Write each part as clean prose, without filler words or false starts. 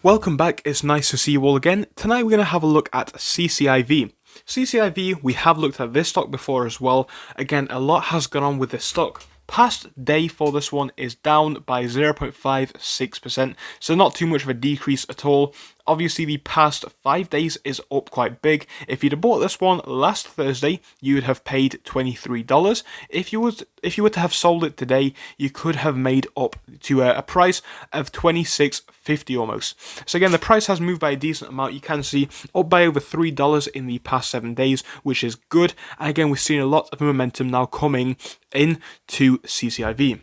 Welcome back, it's nice to see you all again. Tonight we're going to have a look at CCIV. CCIV, we have looked at this stock before as well. Again, a lot has gone on with this stock. Past day for this one is down by 0.56%, so not too much of a decrease at all. Obviously, the past 5 days is up quite big. If you'd have bought this one last Thursday, you would have paid $23. If you were to have sold it today, you could have made up to a price of $26.50 almost. So again, the price has moved by a decent amount. You can see up by over $3 in the past 7 days, which is good. And again, we're seeing a lot of momentum now coming into CCIV.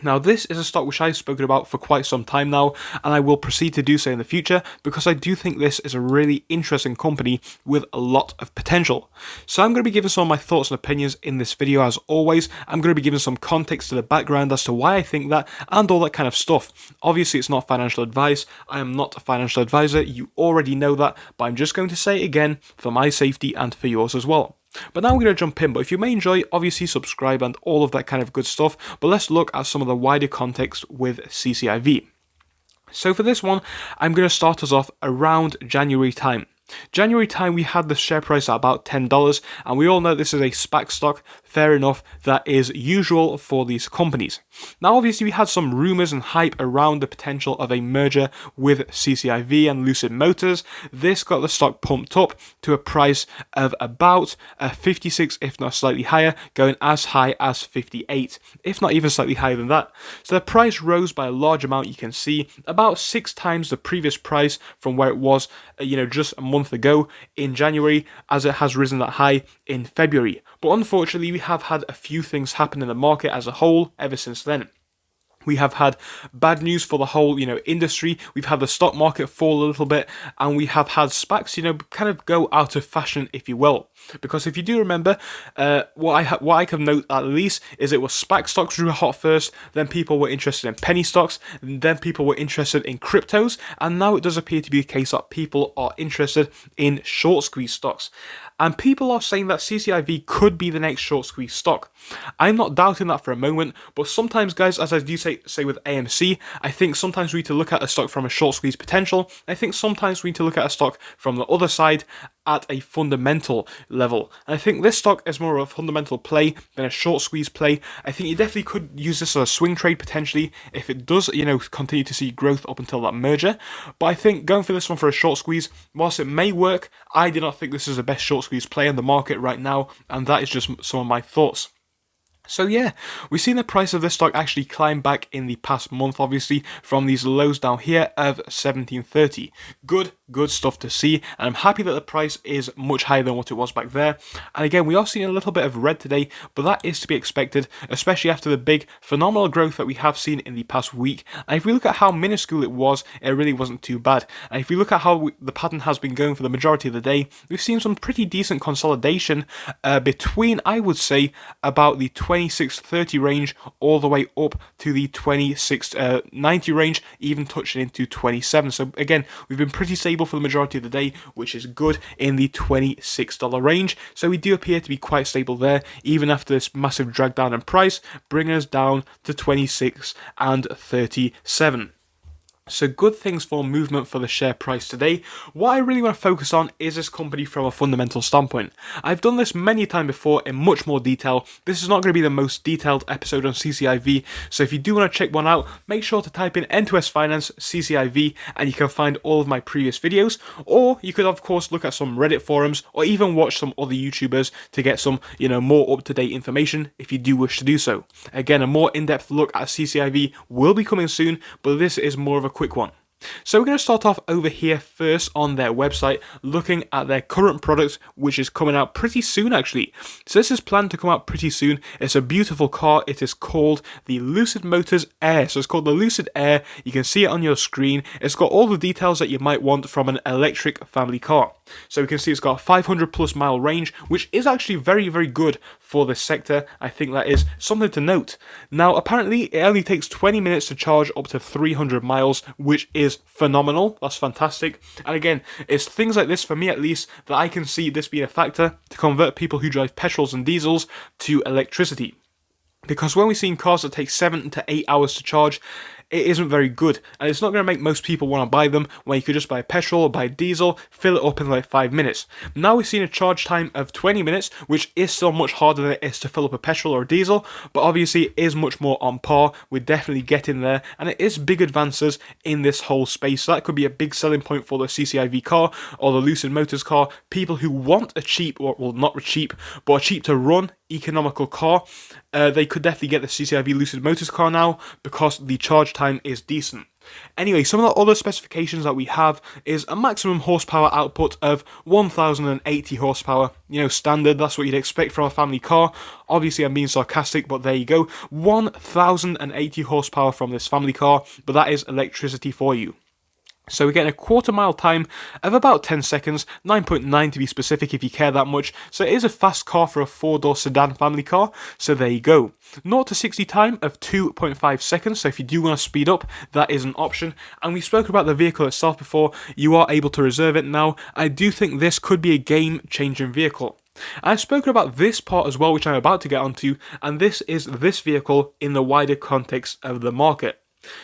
Now, this is a stock which I've spoken about for quite some time now, and I will proceed to do so in the future because I do think this is a really interesting company with a lot of potential. So I'm going to be giving some of my thoughts and opinions in this video as always. I'm going to be giving some context to the background as to why I think that and all that kind of stuff. Obviously, it's not financial advice. I am not a financial advisor. You already know that, but I'm just going to say it again for my safety and for yours as well. But now we're going to jump in, but if you may enjoy, obviously subscribe and all of that kind of good stuff. But let's look at some of the wider context with CCIV. So for this one, I'm going to start us off around January time. January time, we had the share price at about $10, and we all know this is a SPAC stock. Fair enough, that is usual for these companies. Now, obviously, we had some rumors and hype around the potential of a merger with CCIV and Lucid Motors. This got the stock pumped up to a price of about 56, if not slightly higher, going as high as 58, if not even slightly higher than that. So the price rose by a large amount. You can see about 6 times the previous price from where it was, just a month ago in January, as it has risen that high in February. But unfortunately, we have had a few things happen in the market as a whole ever since then. We have had bad news for the whole, industry. We've had the stock market fall a little bit, and we have had SPACs, kind of go out of fashion, if you will. Because if you do remember, what I can note at least is it was SPAC stocks drew hot first, then people were interested in penny stocks, and then people were interested in cryptos, and now it does appear to be the case that people are interested in short squeeze stocks. And people are saying that CCIV could be the next short squeeze stock. I'm not doubting that for a moment, but sometimes, guys, as I do say with AMC, I think sometimes we need to look at a stock from a short squeeze potential. I think sometimes we need to look at a stock from the other side at a fundamental level. And I think this stock is more of a fundamental play than a short squeeze play. I think you definitely could use this as a swing trade potentially if it does, continue to see growth up until that merger. But I think going for this one for a short squeeze, whilst it may work, I do not think this is the best short squeeze play in the market right now, and that is just some of my thoughts. So yeah, we've seen the price of this stock actually climb back in the past month, obviously, from these lows down here of 17.30. Good stuff to see, and I'm happy that the price is much higher than what it was back there. And again, we are seeing a little bit of red today, but that is to be expected, especially after the big, phenomenal growth that we have seen in the past week. And if we look at how minuscule it was, it really wasn't too bad. And if we look at how the pattern has been going for the majority of the day, we've seen some pretty decent consolidation between, I would say, about the 26.30 range all the way up to the 26.90 range, even touching into 27. So again, we've been pretty stable for the majority of the day, which is good, in the $26 range. So we do appear to be quite stable there, even after this massive drag down in price, bringing us down to 26 and 37. So good things for movement for the share price today. What I really want to focus on is this company from a fundamental standpoint. I've done this many times before in much more detail. This is not going to be the most detailed episode on CCIV, so if you do want to check one out, make sure to type in N2S Finance CCIV and you can find all of my previous videos, or you could of course look at some Reddit forums or even watch some other YouTubers to get some, more up-to-date information if you do wish to do so. Again, a more in-depth look at CCIV will be coming soon, but this is more of a quick one. So we're going to start off over here first on their website, looking at their current product, which is coming out pretty soon actually. So this is planned to come out pretty soon. It's a beautiful car. It is called the Lucid Motors Air. So it's called the Lucid Air. You can see it on your screen. It's got all the details that you might want from an electric family car. So we can see it's got a 500 plus mile range, which is actually very, very good for this sector. I think that is something to note. Now, apparently it only takes 20 minutes to charge up to 300 miles, which is phenomenal. That's fantastic. And again, it's things like this, for me at least, that I can see this being a factor to convert people who drive petrols and diesels to electricity. Because when we've seen cars that take 7 to 8 hours to charge, it isn't very good, and it's not going to make most people want to buy them when you could just buy petrol or buy diesel, fill it up in like 5 minutes. Now we've seen a charge time of 20 minutes, which is still much harder than it is to fill up a petrol or a diesel, but obviously it is much more on par. We're definitely getting there, and it is big advances in this whole space. So that could be a big selling point for the CCIV car or the Lucid Motors car. People who want a cheap, or well, not cheap, but a cheap to run economical car, they could definitely get the CCIV Lucid Motors car now because the charge time is decent. Anyway, some of the other specifications that we have is a maximum horsepower output of 1080 horsepower. You know, standard, that's what you'd expect from a family car. Obviously, I'm being sarcastic, but there you go. 1080 horsepower from this family car, but that is electricity for you. So we're getting a quarter mile time of about 10 seconds, 9.9 to be specific if you care that much. So it is a fast car for a 4-door sedan family car, so there you go. 0 to 60 time of 2.5 seconds, so if you do want to speed up, that is an option. And we spoke about the vehicle itself before, you are able to reserve it now. I do think this could be a game-changing vehicle. I've spoken about this part as well, which I'm about to get onto, and this is this vehicle in the wider context of the market.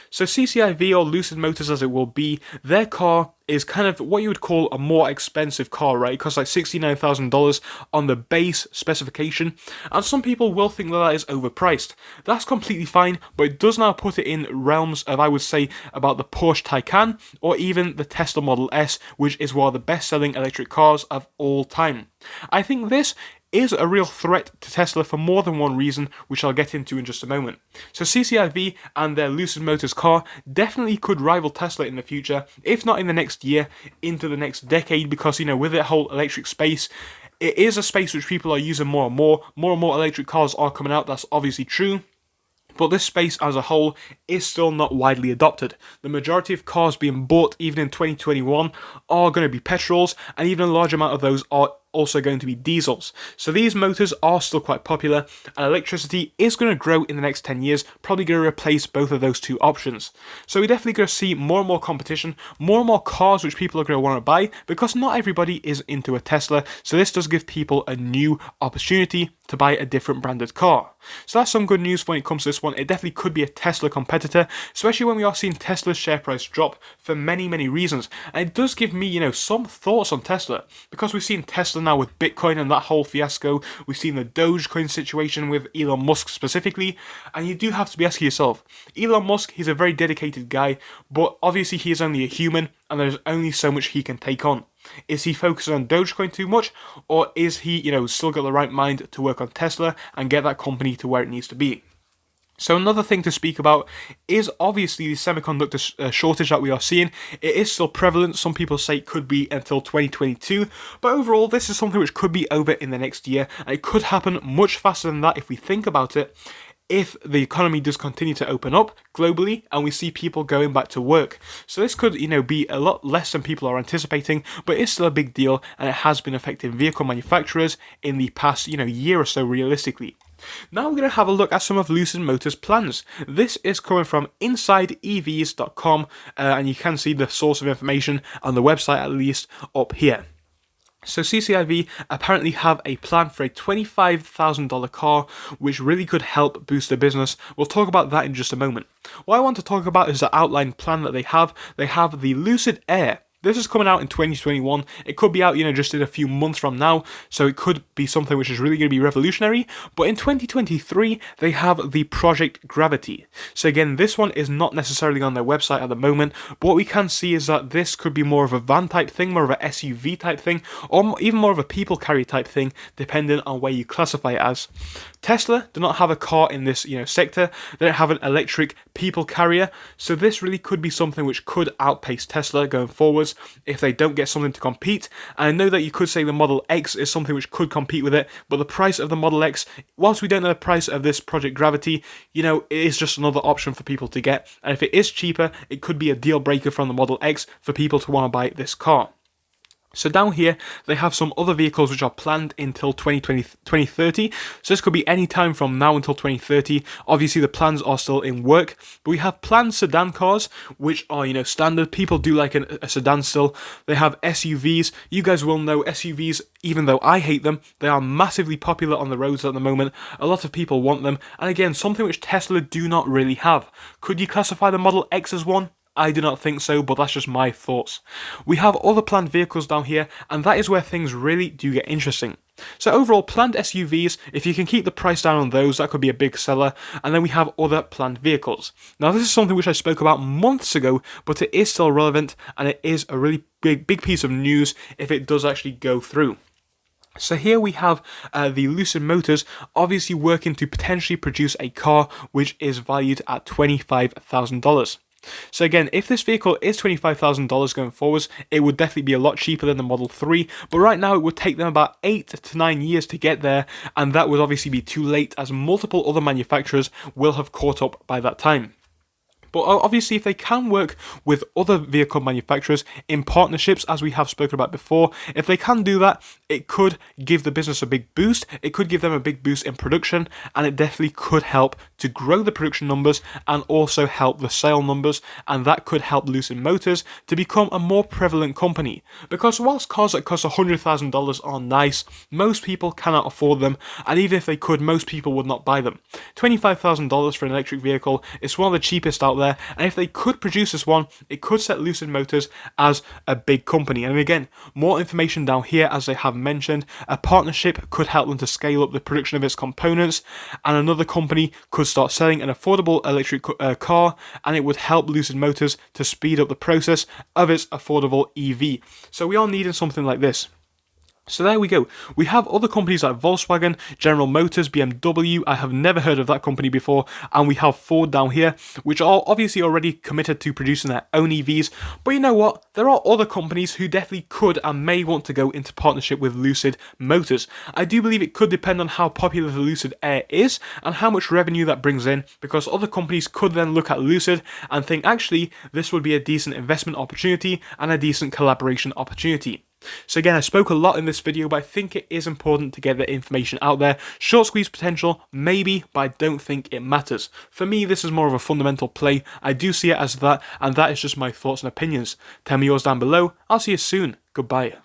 So CCIV, or Lucid Motors as it will be, their car is kind of what you would call a more expensive car, right? It costs like $69,000 on the base specification, and some people will think that that is overpriced. That's completely fine, but it does now put it in realms of, I would say, about the Porsche Taycan, or even the Tesla Model S, which is one of the best-selling electric cars of all time. I think this is a real threat to Tesla for more than one reason, which I'll get into in just a moment. So CCIV and their Lucid Motors car definitely could rival Tesla in the future, if not in the next year, into the next decade, because, you know, with the whole electric space, it is a space which people are using more and more. More and more electric cars are coming out, that's obviously true. But this space as a whole is still not widely adopted. The majority of cars being bought, even in 2021, are going to be petrols, and even a large amount of those are also going to be diesels. So these motors are still quite popular, and electricity is going to grow in the next 10 years, probably going to replace both of those two options. So we're definitely going to see more and more competition, more and more cars which people are going to want to buy, because not everybody is into a Tesla, so this does give people a new opportunity to buy a different branded car. So that's some good news when it comes to this one. It definitely could be a Tesla competitor, especially when we are seeing Tesla's share price drop for many reasons. And it does give me, you know, some thoughts on Tesla, because we've seen Tesla now with Bitcoin and that whole fiasco. We've seen the Dogecoin situation with Elon Musk specifically, and you do have to be asking yourself, Elon Musk, he's a very dedicated guy, but obviously he is only a human, and there's only so much he can take on. Is he focusing on Dogecoin too much, or is he, you know, still got the right mind to work on Tesla and get that company to where it needs to be? So another thing to speak about is obviously the semiconductor shortage that we are seeing. It is still prevalent. Some people say it could be until 2022, but overall this is something which could be over in the next year, and it could happen much faster than that if we think about it. If the economy does continue to open up globally and we see people going back to work. So this could, you know, be a lot less than people are anticipating, but it's still a big deal, and it has been affecting vehicle manufacturers in the past, you know, year or so realistically. Now we're going to have a look at some of Lucid Motors' plans. This is coming from InsideEVs.com, and you can see the source of information on the website at least up here. So CCIV apparently have a plan for a $25,000 car, which really could help boost their business. We'll talk about that in just a moment. What I want to talk about is the outline plan that they have. They have the Lucid Air. This is coming out in 2021. It could be out, you know, just in a few months from now, so it could be something which is really going to be revolutionary. But in 2023, they have the Project Gravity. So again, this one is not necessarily on their website at the moment, but what we can see is that this could be more of a van type thing, more of an SUV type thing, or even more of a people carrier type thing, depending on where you classify it as. Tesla do not have a car in this, you know, sector. They don't have an electric people carrier, so this really could be something which could outpace Tesla going forwards if they don't get something to compete. And I know that you could say the Model X is something which could compete with it, but the price of the Model X, whilst we don't know the price of this Project Gravity, you know, it is just another option for people to get, and if it is cheaper, it could be a deal breaker from the Model X for people to want to buy this car. So down here, they have some other vehicles which are planned until 2030. So this could be any time from now until 2030. Obviously, the plans are still in work. But we have planned sedan cars, which are, standard. People do like a sedan still. They have SUVs. You guys will know SUVs, even though I hate them, they are massively popular on the roads at the moment. A lot of people want them. And again, something which Tesla do not really have. Could you classify the Model X as one? I do not think so, but that's just my thoughts. We have other planned vehicles down here, and that is where things really do get interesting. So overall, planned SUVs, if you can keep the price down on those, that could be a big seller. And then we have other planned vehicles. Now this is something which I spoke about months ago, but it is still relevant, and it is a really big piece of news if it does actually go through. So here we have the Lucid Motors obviously working to potentially produce a car which is valued at $25,000. So again, if this vehicle is $25,000 going forwards, it would definitely be a lot cheaper than the Model 3, but right now it would take them about 8 to 9 years to get there, and that would obviously be too late as multiple other manufacturers will have caught up by that time. But obviously, if they can work with other vehicle manufacturers in partnerships, as we have spoken about before, if they can do that, it could give the business a big boost. It could give them a big boost in production, and it definitely could help to grow the production numbers and also help the sale numbers, and that could help Lucid Motors to become a more prevalent company. Because whilst cars that cost $100,000 are nice, most people cannot afford them, and even if they could, most people would not buy them. $25,000 for an electric vehicle is one of the cheapest out there, and if they could produce this one, it could set Lucid Motors as a big company. And again, more information down here, as they have mentioned. A partnership could help them to scale up the production of its components, and another company could start selling an affordable electric car, and it would help Lucid Motors to speed up the process of its affordable EV. So we are needing something like this. So there we go. We have other companies like Volkswagen, General Motors, BMW. I have never heard of that company before. And we have Ford down here, which are obviously already committed to producing their own EVs. But you know what? There are other companies who definitely could and may want to go into partnership with Lucid Motors. I do believe it could depend on how popular the Lucid Air is and how much revenue that brings in, because other companies could then look at Lucid and think, actually, this would be a decent investment opportunity and a decent collaboration opportunity. So again, I spoke a lot in this video, but I think it is important to get the information out there. Short squeeze potential, maybe, but I don't think it matters. For me, this is more of a fundamental play. I do see it as that, and that is just my thoughts and opinions. Tell me yours down below. I'll see you soon. Goodbye.